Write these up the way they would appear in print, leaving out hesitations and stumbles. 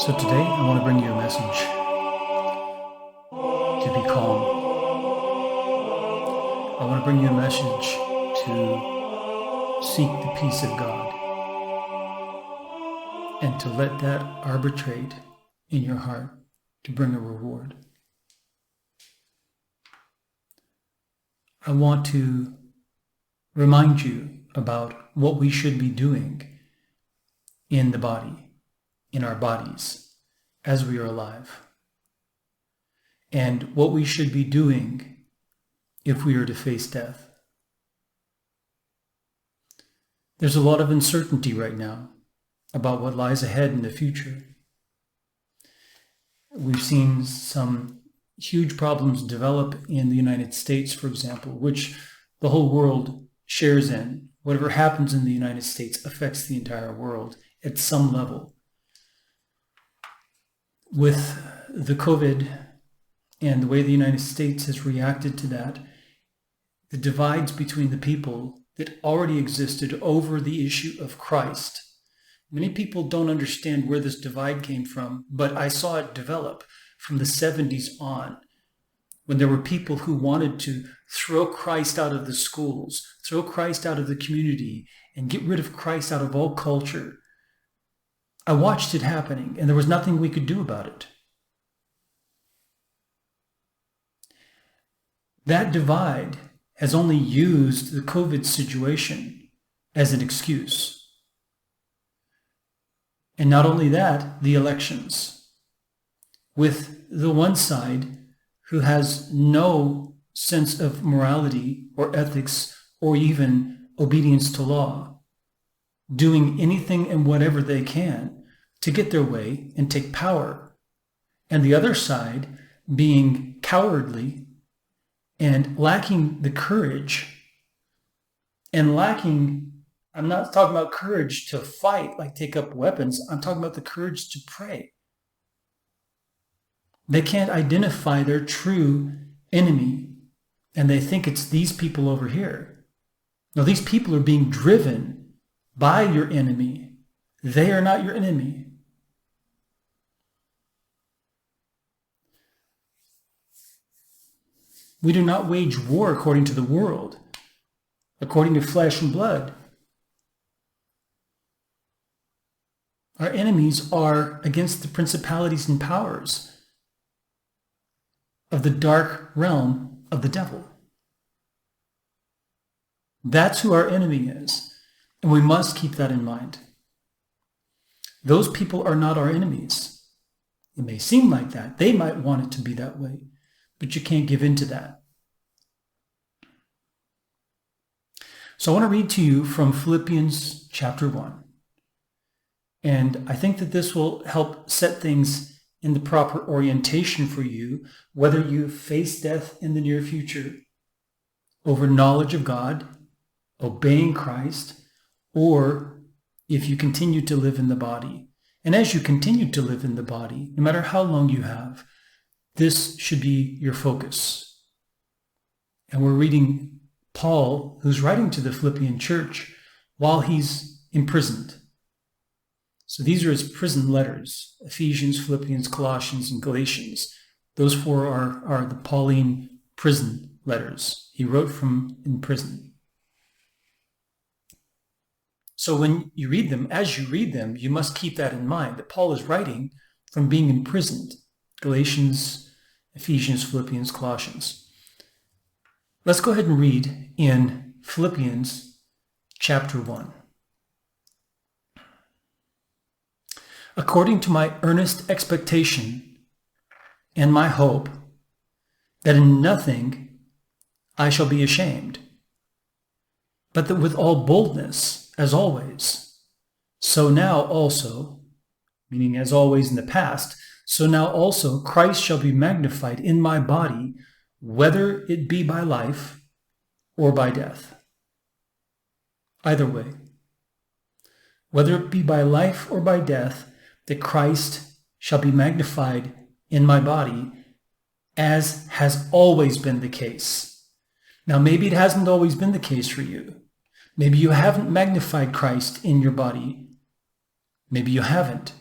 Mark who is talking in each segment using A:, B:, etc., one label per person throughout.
A: So today I want to bring you a message to be calm. I want to bring you a message to seek the peace of God and to let that arbitrate in your heart to bring a reward. I want to remind you about what we should be doing in the body, in our bodies, as we are alive, and what we should be doing if we are to face death. There's a lot of uncertainty right now about what lies ahead in the future. We've seen some huge problems develop in the United States, for example, which the whole world shares in. Whatever happens in the United States affects the entire world at some level. With the COVID and the way the United States has reacted to that, the divides between the people that already existed over the issue of Christ. Many people don't understand where this divide came from, but I saw it develop from the 70s on, when there were people who wanted to throw Christ out of the schools, throw Christ out of the community, and get rid of Christ out of all culture. I watched it happening, and there was nothing we could do about it. That divide has only used the COVID situation as an excuse. And not only that, the elections, with the one side who has no sense of morality or ethics or even obedience to law, doing anything and whatever they can to get their way and take power, and the other side being cowardly and lacking the courage and lacking, I'm not talking about courage to fight, like take up weapons. I'm talking about the courage to pray. They can't identify their true enemy, and they think it's these people over here. No, these people are being driven by your enemy. They are not your enemy. We do not wage war according to the world, according to flesh and blood. Our enemies are against the principalities and powers of the dark realm of the devil. That's who our enemy is, and we must keep that in mind. Those people are not our enemies. It may seem like that. They might want it to be that way, but you can't give in to that. So I want to read to you from Philippians chapter 1. And I think that this will help set things in the proper orientation for you, whether you face death in the near future over knowledge of God, obeying Christ, or if you continue to live in the body. And as you continue to live in the body, no matter how long you have, this should be your focus. And we're reading Paul, who's writing to the Philippian church while he's imprisoned. So these are his prison letters: Ephesians, Philippians, Colossians, and Galatians. Those four are the Pauline prison letters. He wrote from in prison. So when you read them, as you read them, you must keep that in mind, that Paul is writing from being imprisoned. Galatians, Ephesians, Philippians, Colossians. Let's go ahead and read in Philippians chapter 1. According to my earnest expectation and my hope that in nothing I shall be ashamed, but that with all boldness, as always, so now also, meaning as always in the past, so now also Christ shall be magnified in my body, whether it be by life or by death. Either way, whether it be by life or by death, that Christ shall be magnified in my body, as has always been the case. Now, maybe it hasn't always been the case for you. Maybe you haven't magnified Christ in your body. Maybe you haven't.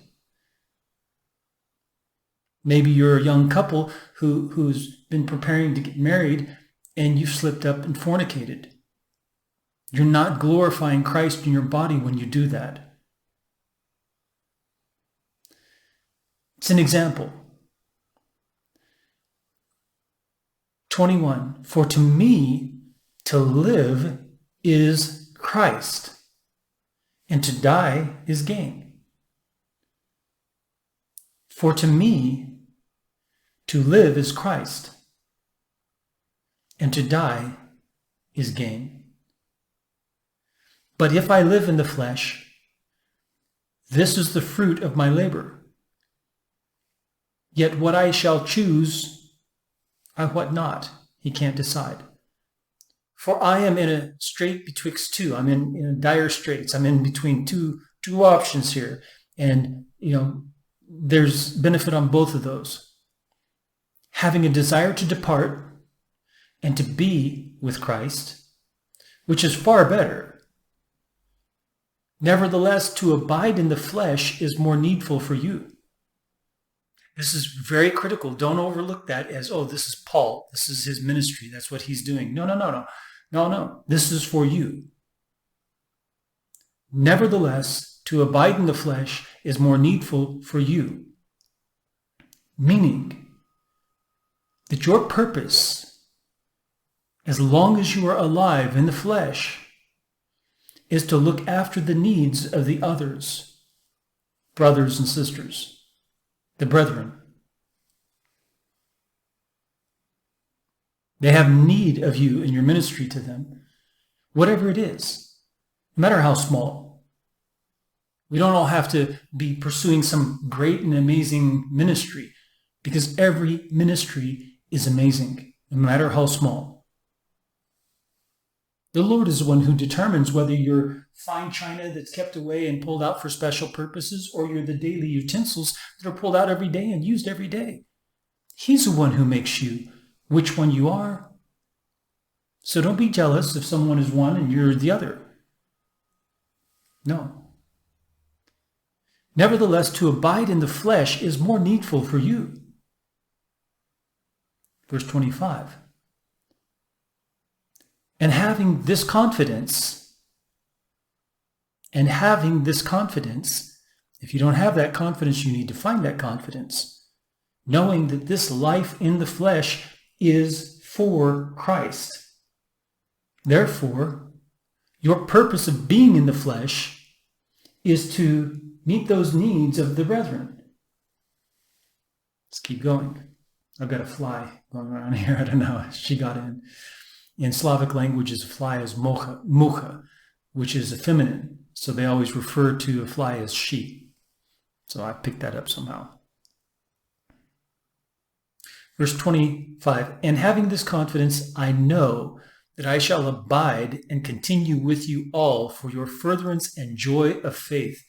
A: Maybe you're a young couple who's been preparing to get married and you've slipped up and fornicated. You're not glorifying Christ in your body when you do that. It's an example. 21, for to me to live is Christ, and to die is gain. For to me to live is Christ, and to die is gain. But if I live in the flesh, this is the fruit of my labor. Yet what I shall choose, I what not, he can't decide. For I am in a strait betwixt two. I'm in dire straits. I'm in between two options here. And, there's benefit on both of those. Having a desire to depart and to be with Christ, which is far better. Nevertheless, to abide in the flesh is more needful for you. This is very critical. Don't overlook that as, this is Paul. This is his ministry. That's what he's doing. No. This is for you. Nevertheless, to abide in the flesh is more needful for you. Meaning that your purpose, as long as you are alive in the flesh, is to look after the needs of the others, brothers and sisters, the brethren. They have need of you in your ministry to them, whatever it is, no matter how small. We don't all have to be pursuing some great and amazing ministry, because every ministry is amazing, no matter how small. The Lord is the one who determines whether you're fine china that's kept away and pulled out for special purposes, or you're the daily utensils that are pulled out every day and used every day. He's the one who makes you which one you are. So don't be jealous if someone is one and you're the other. No. Nevertheless, to abide in the flesh is more needful for you. Verse 25. And having this confidence, if you don't have that confidence, you need to find that confidence, knowing that this life in the flesh is for Christ. Therefore, your purpose of being in the flesh is to meet those needs of the brethren. Let's keep going. I've got a fly going around here. I don't know. She got in. In Slavic languages, a fly is mucha, which is a feminine. So they always refer to a fly as she. So I picked that up somehow. Verse 25, and having this confidence, I know that I shall abide and continue with you all for your furtherance and joy of faith.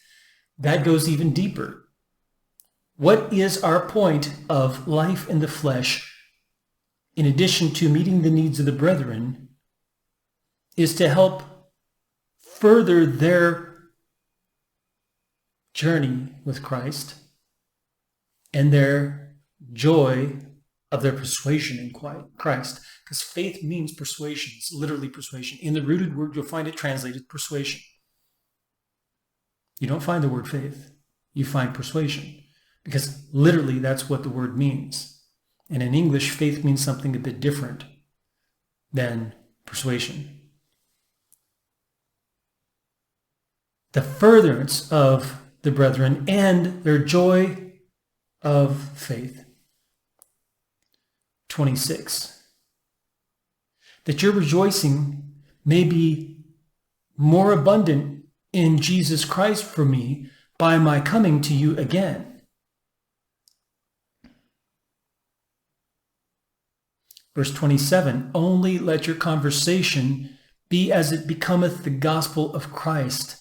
A: That goes even deeper. What is our point of life in the flesh, in addition to meeting the needs of the brethren, is to help further their journey with Christ and their joy of their persuasion in Christ. Because faith means persuasion. It's literally persuasion. In the rooted word, you'll find it translated persuasion. You don't find the word faith. You find persuasion. Because literally that's what the word means. And in English, faith means something a bit different than persuasion. The furtherance of the brethren and their joy of faith. 26. That your rejoicing may be more abundant in Jesus Christ for me by my coming to you again. Verse 27, only let your conversation be as it becometh the gospel of Christ,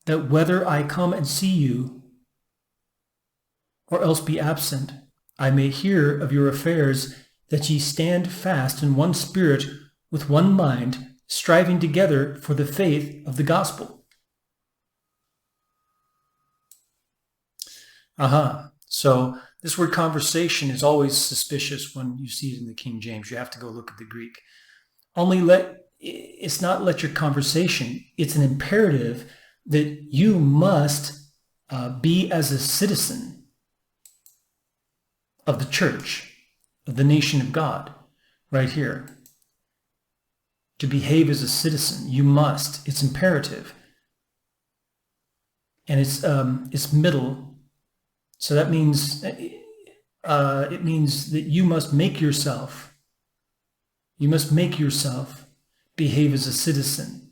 A: that whether I come and see you or else be absent, I may hear of your affairs, that ye stand fast in one spirit, with one mind, striving together for the faith of the gospel. So This word conversation is always suspicious when you see it in the King James. You have to go look at the Greek. It's not let your conversation, it's an imperative that you must be as a citizen of the church, of the nation of God, right here. To behave as a citizen, you must. It's imperative. And it's middle. So that means it means that you must make yourself behave as a citizen.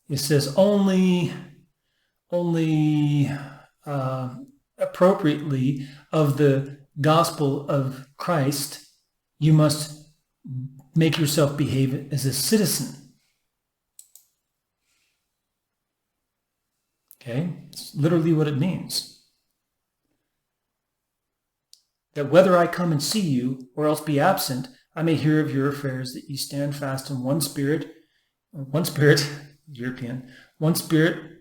A: It says only appropriately of the gospel of Christ, you must make yourself behave as a citizen. Okay? It's literally what it means. That whether I come and see you or else be absent, I may hear of your affairs, that ye stand fast in one spirit, European, one spirit,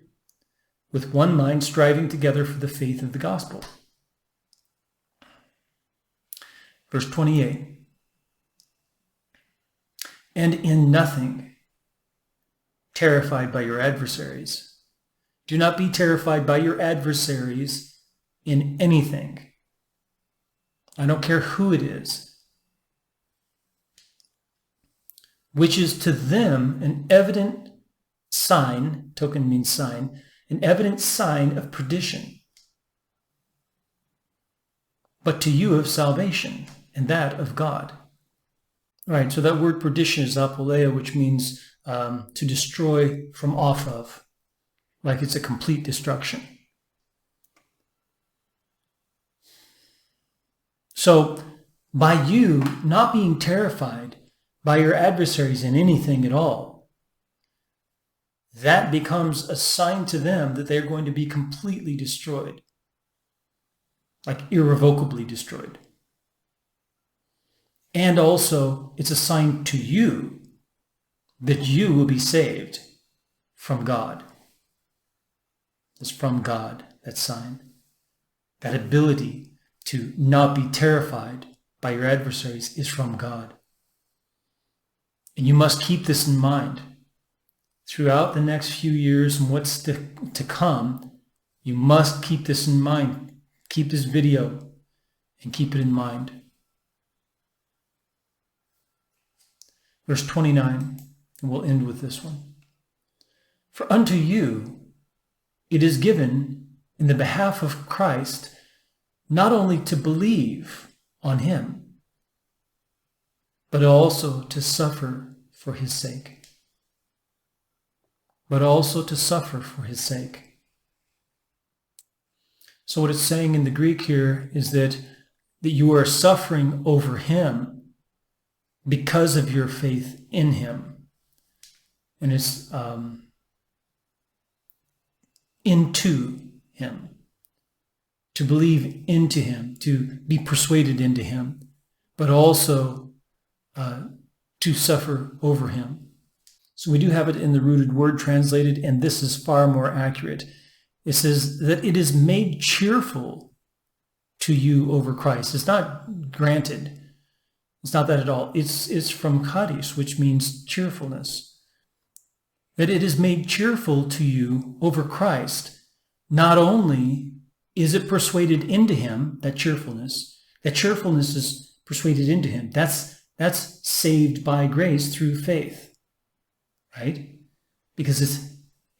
A: with one mind, striving together for the faith of the gospel. Verse 28. And in nothing terrified by your adversaries. Do not be terrified by your adversaries in anything. I don't care who it is. Which is to them an evident sign, token means sign, an evident sign of perdition, but to you of salvation, and that of God. All right, so that word perdition is apolea, which means to destroy from off of, like it's a complete destruction. So by you not being terrified by your adversaries in anything at all, that becomes a sign to them that they're going to be completely destroyed, like irrevocably destroyed. And also, it's a sign to you that you will be saved from God. It's from God, that sign. That ability to not be terrified by your adversaries is from God. And you must keep this in mind. Throughout the next few years and what's to come, you must keep this in mind. Keep this video and keep it in mind. Verse 29, and we'll end with this one. For unto you it is given in the behalf of Christ not only to believe on him, but also to suffer for his sake. But also to suffer for his sake. So what it's saying in the Greek here is that you are suffering over him because of your faith in him. And it's into him. To believe into him, to be persuaded into him, but also to suffer over him. So we do have it in the rooted word translated, and this is far more accurate. It says that it is made cheerful to you over Christ. It's not granted. It's not that at all. It's from charis, which means cheerfulness. That it is made cheerful to you over Christ. Not only is it persuaded into him, that cheerfulness is persuaded into him. That's saved by grace through faith, right? Because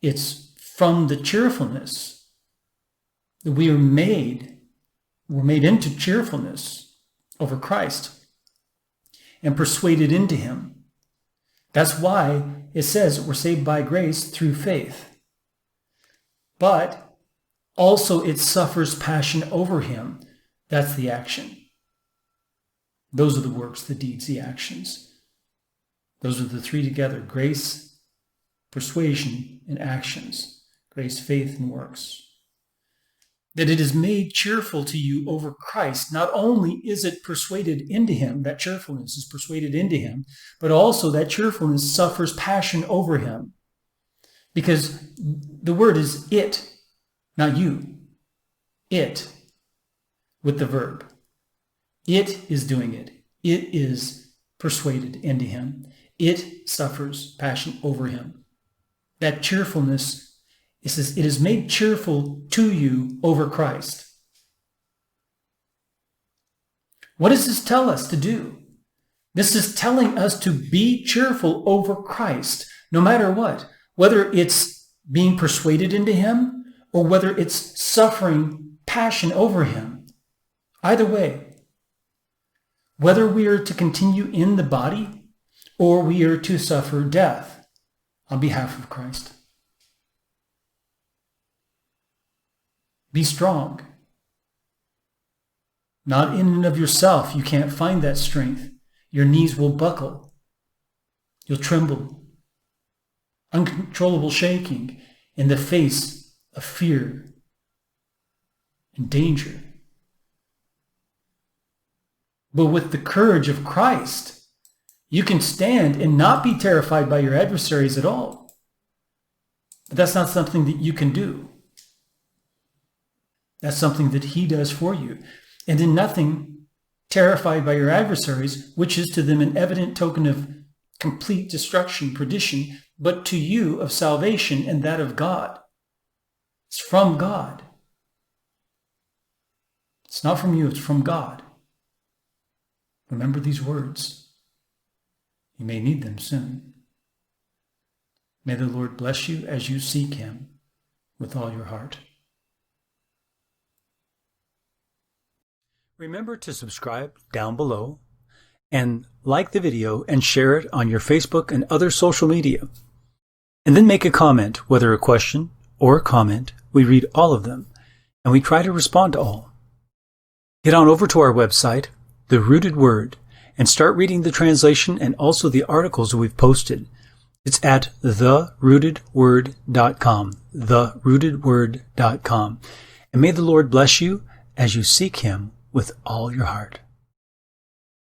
A: it's from the cheerfulness that we're made into cheerfulness over Christ and persuaded into him. That's why it says we're saved by grace through faith. But also it suffers passion over him. That's the action. Those are the works, the deeds, the actions. Those are the three together: grace, persuasion, and actions. Grace, faith, and works. That it is made cheerful to you over Christ. Not only is it persuaded into him, that cheerfulness is persuaded into him, but also that cheerfulness suffers passion over him. Because the word is it, not you. It. with the verb. It is doing it. It is persuaded into him. It suffers passion over him. That cheerfulness, it says, it is made cheerful to you over Christ. What does this tell us to do? This is telling us to be cheerful over Christ, no matter what, whether it's being persuaded into him or whether it's suffering passion over him. Either way, whether we are to continue in the body or we are to suffer death on behalf of Christ. Be strong. Not in and of yourself. You can't find that strength. Your knees will buckle. You'll tremble. Uncontrollable shaking in the face of fear and danger. But with the courage of Christ, you can stand and not be terrified by your adversaries at all. But that's not something that you can do. That's something that he does for you. And in nothing, terrified by your adversaries, which is to them an evident token of complete destruction, perdition, but to you of salvation and that of God. It's from God. It's not from you, it's from God. Remember these words. You may need them soon. May the Lord bless you as you seek him with all your heart. Remember to subscribe down below and like the video and share it on your Facebook and other social media. And then make a comment, whether a question or a comment. We read all of them and we try to respond to all. Get on over to our website, The Rooted Word, and start reading the translation and also the articles we've posted. It's at therootedword.com, therootedword.com. And may the Lord bless you as you seek him with all your heart.